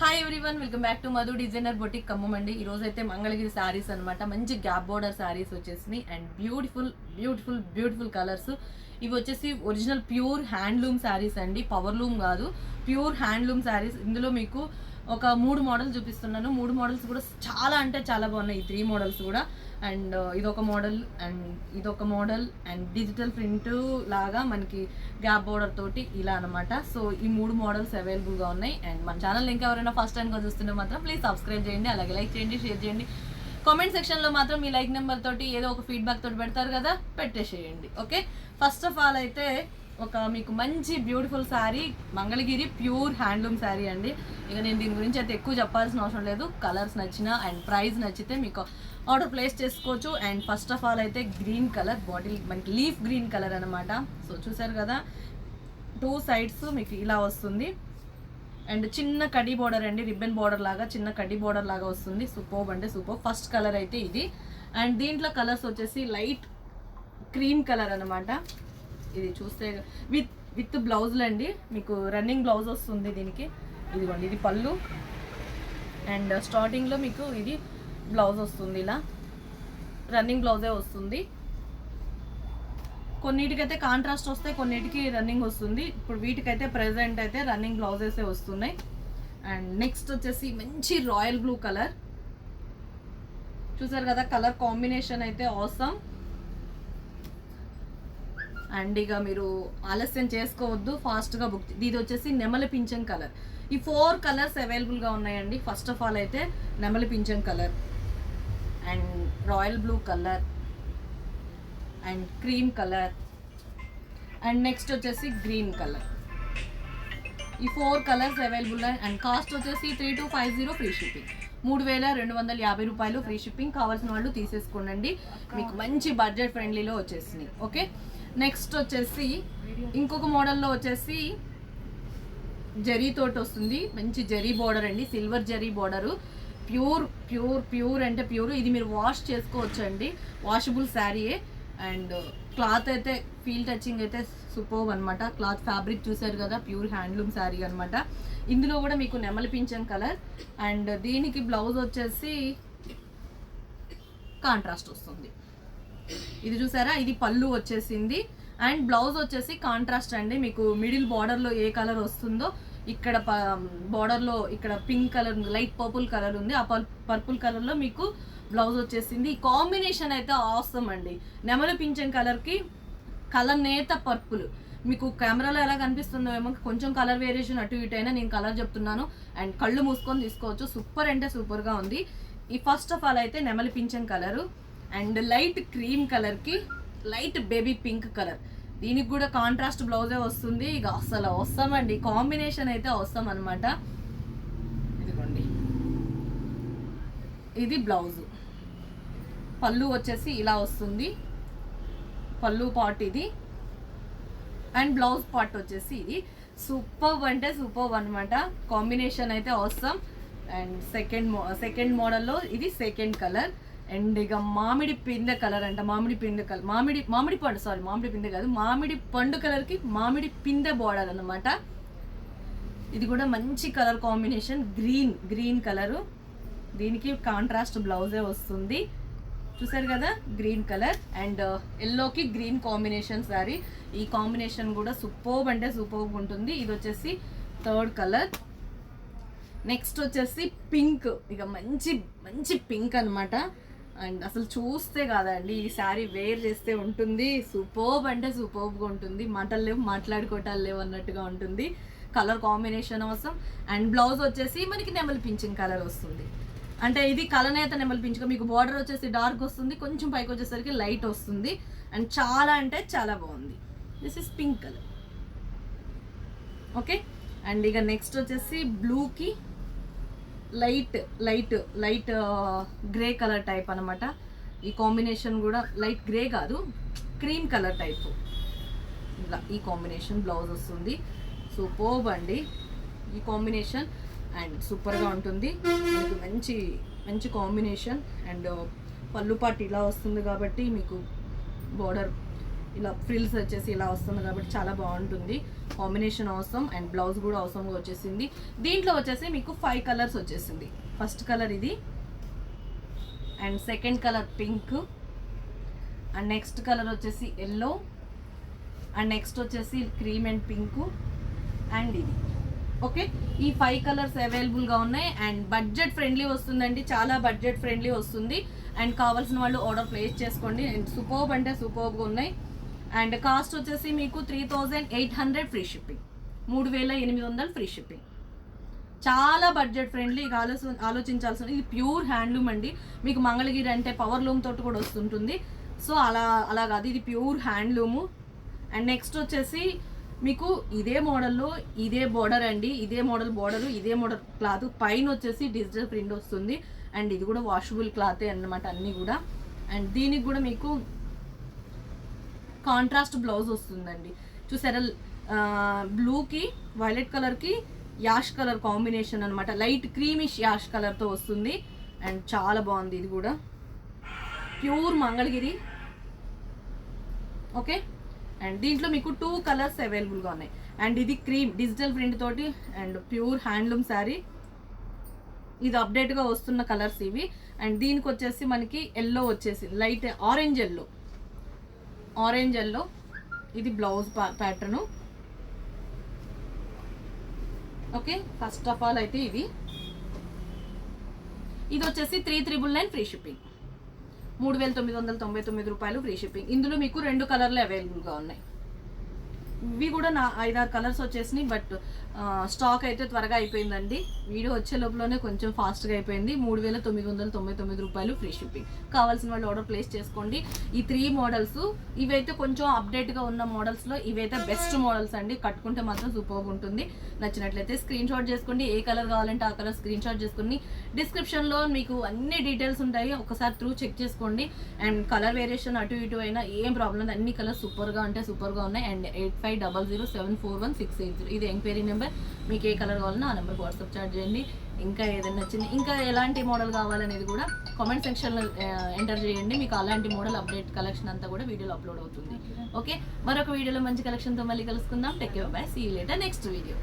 Hi everyone, welcome back to Madhu designer boutique Khammam అండి. ఈ రోజు అయితే మంగళగిరి శారీస్ అనమాట. మంచి గ్యాప్ బోర్డర్ శారీస్ వచ్చేసినాయి and beautiful beautiful beautiful colours. ఇవి వచ్చేసి ఒరిజినల్ ప్యూర్ హ్యాండ్లూమ్ శారీస్ అండి, పవర్ లూమ్ కాదు, ప్యూర్ హ్యాండ్లూమ్ శారీస్. ఇందులో మీకు ఒక 3 మోడల్స్ చూపిస్తున్నాను. 3 మోడల్స్ కూడా చాలా అంటే చాలా బాగున్నాయి. ఈ 3 మోడల్స్ కూడా. అండ్ ఇదొక మోడల్ అండ్ ఇదొక మోడల్ అండ్ డిజిటల్ ప్రింట్ లాగా మనకి గ్యాప్ బోర్డర్ తోటి ఇలా అనమాట. సో ఈ 3 మోడల్స్ అవైలబుల్గా ఉన్నాయి. అండ్ మన ఛానల్ ఇంకా ఎవరైనా ఫస్ట్ టైంగా చూస్తుంటే మాత్రం ప్లీజ్ సబ్స్క్రైబ్ చేయండి, అలాగే లైక్ చేయండి, షేర్ చేయండి. కామెంట్ సెక్షన్లో మాత్రం మీ లైక్ నెంబర్ తోటి ఏదో ఒక ఫీడ్బ్యాక్ తోటి పెడతారు కదా, పెట్టేసేయండి. ఓకే, ఫస్ట్ ఆఫ్ ఆల్ అయితే ఒక మీకు మంచి beautiful sari, Mangalagiri pure handloom sari అండి. ఇక నేను దీని గురించి అయితే ఎక్కువ చెప్పాల్సిన అవసరం లేదు. కలర్స్ నచ్చినా అండ్ ప్రైస్ నచ్చితే మీకు ఆర్డర్ ప్లేస్ చేసుకోవచ్చు. అండ్ ఫస్ట్ ఆఫ్ ఆల్ అయితే గ్రీన్ కలర్ బాటిల్, మనకి లీఫ్ గ్రీన్ కలర్ అనమాట. సో చూసారు కదా, 2 సైడ్స్ మీకు ఇలా వస్తుంది. అండ్ చిన్న కడ్డీ బోర్డర్ అండి, రిబ్బన్ బోర్డర్ లాగా చిన్న కడ్డీ బోర్డర్ లాగా వస్తుంది. సూపర్ అంటే సూపర్. ఫస్ట్ కలర్ అయితే ఇది. అండ్ దీంట్లో కలర్స్ వచ్చేసి లైట్ క్రీమ్ కలర్ అనమాట. ఇది చూస్తే విత్ బ్లౌజులు అండి, మీకు రన్నింగ్ బ్లౌజ్ వస్తుంది దీనికి. ఇదిగోండి, ఇది పళ్ళు అండ్ స్టార్టింగ్లో మీకు ఇది బ్లౌజ్ వస్తుంది. ఇలా రన్నింగ్ బ్లౌజే వస్తుంది. కొన్నిటికైతే కాంట్రాస్ట్ వస్తాయి, కొన్నిటికి రన్నింగ్ వస్తుంది. ఇప్పుడు వీటికైతే ప్రెజెంట్ అయితే రన్నింగ్ బ్లౌజెసే వస్తున్నాయి. అండ్ నెక్స్ట్ వచ్చేసి మంచి రాయల్ బ్లూ కలర్. చూసారు కదా, కలర్ కాంబినేషన్ అయితే ఆసమ్. అండ్ ఇక మీరు ఆలస్యం చేసుకోవద్దు, ఫాస్ట్గా బుక్. ఇది వచ్చేసి నెమలి పింఛన్ కలర్. ఈ 4 కలర్స్ అవైలబుల్గా ఉన్నాయండి. ఫస్ట్ ఆఫ్ ఆల్ అయితే నెమలి pension colour and royal blue colour and cream colour and next వచ్చేసి గ్రీన్ కలర్. ఈ 4 కలర్స్ అవైలబుల్. అండ్ కాస్ట్ వచ్చేసి 3250 ఫ్రీ షిప్పింగ్, 3250 రూపాయలు ఫ్రీ షిప్పింగ్. కావాల్సిన వాళ్ళు తీసేసుకోండి, మీకు మంచి బడ్జెట్ ఫ్రెండ్లీలో వచ్చేసినాయి. ఓకే, నెక్స్ట్ వచ్చేసి ఇంకొక మోడల్లో వచ్చేసి జరీ తోటి వస్తుంది. మంచి జరీ బోర్డర్ అండి, silver zari border. Pure pure pure అంటే ప్యూర్. ఇది మీరు వాష్ చేసుకోవచ్చు అండి, వాషబుల్ శారీయే. అండ్ క్లాత్ అయితే ఫీల్ టచింగ్ అయితే సూపర్ అనమాట. క్లాత్ ఫ్యాబ్రిక్ చూసారు కదా, ప్యూర్ హ్యాండ్లూమ్ శారీ అనమాట. ఇందులో కూడా మీకు నెమలి పింఛన్ కలర్. అండ్ దీనికి బ్లౌజ్ వచ్చేసి కాంట్రాస్ట్ వస్తుంది. ఇది చూసారా, ఇది పళ్ళు వచ్చేసింది. అండ్ బ్లౌజ్ వచ్చేసి కాంట్రాస్ట్ అండి. మీకు మిడిల్ బార్డర్లో ఏ కలర్ వస్తుందో ఇక్కడ బార్డర్లో ఇక్కడ పింక్ కలర్ ఉంది, లైట్ పర్పుల్ కలర్ ఉంది. ఆ పర్పుల్ కలర్లో మీకు బ్లౌజ్ వచ్చేసింది. ఈ కాంబినేషన్ అయితే ఆసమ్ అండి. నెమలి పింఛన్ కలర్కి కలర్ నేత పర్పుల్. మీకు కెమెరాలో ఎలా కనిపిస్తుందో ఏమో, కొంచెం కలర్ వేరియేషన్ అటు ఇటు అయినా నేను కలర్ చెప్తున్నాను. అండ్ కళ్ళు మూసుకొని తీసుకోవచ్చు. సూపర్ అంటే సూపర్గా ఉంది. ఈ ఫస్ట్ ఆఫ్ ఆల్ అయితే నెమలి pension colour and light cream కలర్కి లైట్ బేబీ పింక్ కలర్. దీనికి కూడా కాంట్రాస్ట్ బ్లౌజే వస్తుంది. ఇక అసలు వస్తామండి, కాంబినేషన్ అయితే వస్తాం అనమాట. ఇదిగోండి, ఇది బ్లౌజు. పళ్ళు వచ్చేసి ఇలా వస్తుంది, పళ్ళు పార్ట్ ఇది. అండ్ బ్లౌజ్ పార్ట్ వచ్చేసి ఇది. సూపర్ అంటే సూపర్ అనమాట. కాంబినేషన్ అయితే వస్తాం. అండ్ సెకండ్ మోడల్లో ఇది సెకండ్ కలర్. అండ్ ఇక మామిడి పిందె కలర్ అంట. మామిడి పిందె కలర్, మామిడి పండు, సారీ మామిడి పిందె కాదు, మామిడి పండు కలర్కి మామిడి పిందె బోర్డర్ అనమాట. ఇది కూడా మంచి కలర్ కాంబినేషన్, గ్రీన్ కలరు. దీనికి కాంట్రాస్ట్ బ్లౌజే వస్తుంది. చూసారు కదా, గ్రీన్ కలర్ అండ్ ఎల్లోకి గ్రీన్ కాంబినేషన్ శారీ. ఈ కాంబినేషన్ కూడా సూపర్బ్ అంటే సూపర్బ్ ఉంటుంది. ఇది వచ్చేసి థర్డ్ కలర్. నెక్స్ట్ వచ్చేసి పింక్. ఇక మంచి పింక్ అనమాట. అండ్ అసలు చూస్తే కాదండి, ఈ శారీ వేర్ చేస్తే ఉంటుంది సూపర్బ్ అంటే సూపర్బ్గా ఉంటుంది. మాటలు లేవు, మాట్లాడుకోవటాలు లేవు అన్నట్టుగా ఉంటుంది. కలర్ కాంబినేషన్ అవసరం. అండ్ బ్లౌజ్ వచ్చేసి మనకి నెమలి పింఛన్ కలర్ వస్తుంది. అంటే ఇది కలనేత నెమలి పింఛన్. మీకు బార్డర్ వచ్చేసి డార్క్ వస్తుంది, కొంచెం పైకి వచ్చేసరికి లైట్ వస్తుంది. అండ్ చాలా అంటే చాలా బాగుంది. This is pink colour. Okay, and ఇక నెక్స్ట్ వచ్చేసి బ్లూకి లైట్ గ్రే కలర్ టైప్ అనమాట. ఈ కాంబినేషన్ కూడా లైట్ గ్రే కాదు, క్రీమ్ కలర్ టైప్. ఇలా ఈ కాంబినేషన్ బ్లౌజ్ వస్తుంది. సూపర్బ్ అండి ఈ కాంబినేషన్. అండ్ సూపర్గా ఉంటుంది, మీకు మంచి కాంబినేషన్. అండ్ పళ్ళు పాటు ఇలా వస్తుంది కాబట్టి మీకు బార్డర్ ఇలా ఫ్రిల్స్ వచ్చేసి ఇలా వస్తుంది కాబట్టి చాలా బాగుంటుంది. కాంబినేషన్ అవసరం అండ్ బ్లౌజ్ కూడా అవసరంగా వచ్చేసింది. దీంట్లో వచ్చేసి మీకు 5 కలర్స్ వచ్చేసింది. ఫస్ట్ కలర్ ఇది, and second colour pink, and next colour వచ్చేసి ఎల్లో, అండ్ నెక్స్ట్ వచ్చేసి క్రీమ్ అండ్ పింక్, అండ్ ఇది. ఓకే, ఈ 5 కలర్స్ అవైలబుల్గా ఉన్నాయి అండ్ బడ్జెట్ ఫ్రెండ్లీ వస్తుందండి, చాలా బడ్జెట్ ఫ్రెండ్లీ వస్తుంది. అండ్ కావాల్సిన వాళ్ళు ఆర్డర్ ప్లేస్ చేసుకోండి. అండ్ సూపర్బ్ అంటే సూపర్బ్గా ఉన్నాయి. అండ్ కాస్ట్ వచ్చేసి మీకు 3800 ఫ్రీ షిప్పింగ్, 3800 ఫ్రీ షిప్పింగ్. చాలా బడ్జెట్ ఫ్రెండ్లీ. ఇక ఆలోచించాల్సిన, ఇది ప్యూర్ హ్యాండ్లూమ్ అండి. మీకు మంగళగిరి అంటే పవర్ లూమ్ తోటి కూడా వస్తుంటుంది. సో అలా కాదు, ఇది ప్యూర్ హ్యాండ్లూము. అండ్ నెక్స్ట్ వచ్చేసి మీకు ఇదే మోడల్లో ఇదే బోర్డర్ అండి, ఇదే మోడల్ బోర్డరు, ఇదే మోడల్ క్లాత్, పైన వచ్చేసి డిజిటల్ ప్రింట్ వస్తుంది. అండ్ ఇది కూడా వాషబుల్ క్లాతే అన్నమాట అన్నీ కూడా. అండ్ దీనికి కూడా మీకు కాంట్రాస్ట్ బ్లౌజ్ వస్తుందండి. చూసారా, బ్లూకి వైలెట్ కలర్కి యాష్ కలర్ కాంబినేషన్ అనమాట, లైట్ క్రీమిష్ యాష్ కలర్తో వస్తుంది. అండ్ చాలా బాగుంది, ఇది కూడా ప్యూర్ మంగళగిరి. ఓకే, అండ్ దీంట్లో మీకు 2 కలర్స్ అవైలబుల్గా ఉన్నాయి. అండ్ ఇది క్రీమ్ డిజిటల్ ప్రింట్ తోటి అండ్ ప్యూర్ హ్యాండ్లూమ్ శారీ. ఇది అప్డేట్గా వస్తున్న కలర్స్ ఇవి. అండ్ దీనికి వచ్చేసి మనకి ఎల్లో వచ్చేసి లైట్ ఆరెంజ్ ఎల్లో, ఇది blouse pattern. Okay, first of all అయితే ఇది వచ్చేసి 3999 ఫ్రీ షిప్పింగ్, 3999 రూపాయలు ఫ్రీ షిప్పింగ్. ఇందులో మీకు 2 కలర్లు అవైలబుల్గా ఉన్నాయి. ఇవి కూడా నా 5-6 కలర్స్ వచ్చేసినాయి, బట్ స్టాక్ అయితే త్వరగా అయిపోయిందండి. వీడియో వచ్చే లోపలనే కొంచెం ఫాస్ట్గా అయిపోయింది. 3999 రూపాయలు ఫ్రీ షిప్పింగ్. కావాల్సిన వాళ్ళు ఆర్డర్ ప్లేస్ చేసుకోండి. ఈ 3 మోడల్స్ ఇవైతే కొంచెం అప్డేట్గా ఉన్న మోడల్స్లో ఇవైతే బెస్ట్ మోడల్స్ అండి. కట్టుకుంటే మాత్రం సూపర్గా ఉంటుంది. నచ్చినట్లయితే స్క్రీన్ షాట్ చేసుకోండి. ఏ కలర్ కావాలంటే ఆ కలర్ స్క్రీన్ షాట్ చేసుకుని డిస్క్రిప్షన్లో మీకు అన్ని డీటెయిల్స్ ఉంటాయి, ఒకసారి త్రూ చెక్ చేసుకోండి. అండ్ కలర్ వేరియేషన్ అటు ఇటు అయినా ఏం ప్రాబ్లం లేదు, అన్ని కలర్స్ సూపర్గా అంటే సూపర్గా ఉన్నాయి. అండ్ 8500741680 ఇది ఎంక్వైరీ నెంబర్. మీకు ఏ కలర్ కావాలన్నా ఆ నెంబర్కి వాట్సాప్ చాట్ చేయండి. ఇంకా ఏదైనా నచ్చింది, ఇంకా ఎలాంటి మోడల్ కావాలనేది కూడా కామెంట్ సెక్షన్లో ఎంటర్ చేయండి. మీకు అలాంటి మోడల్ అప్డేట్ కలెక్షన్ అంతా కూడా వీడియోలో అప్లోడ్ అవుతుంది. ఓకే, మరొక వీడియోలో మంచి కలెక్షన్తో మళ్ళీ కలుసుకుందాం. Take care, bye, see you later next video.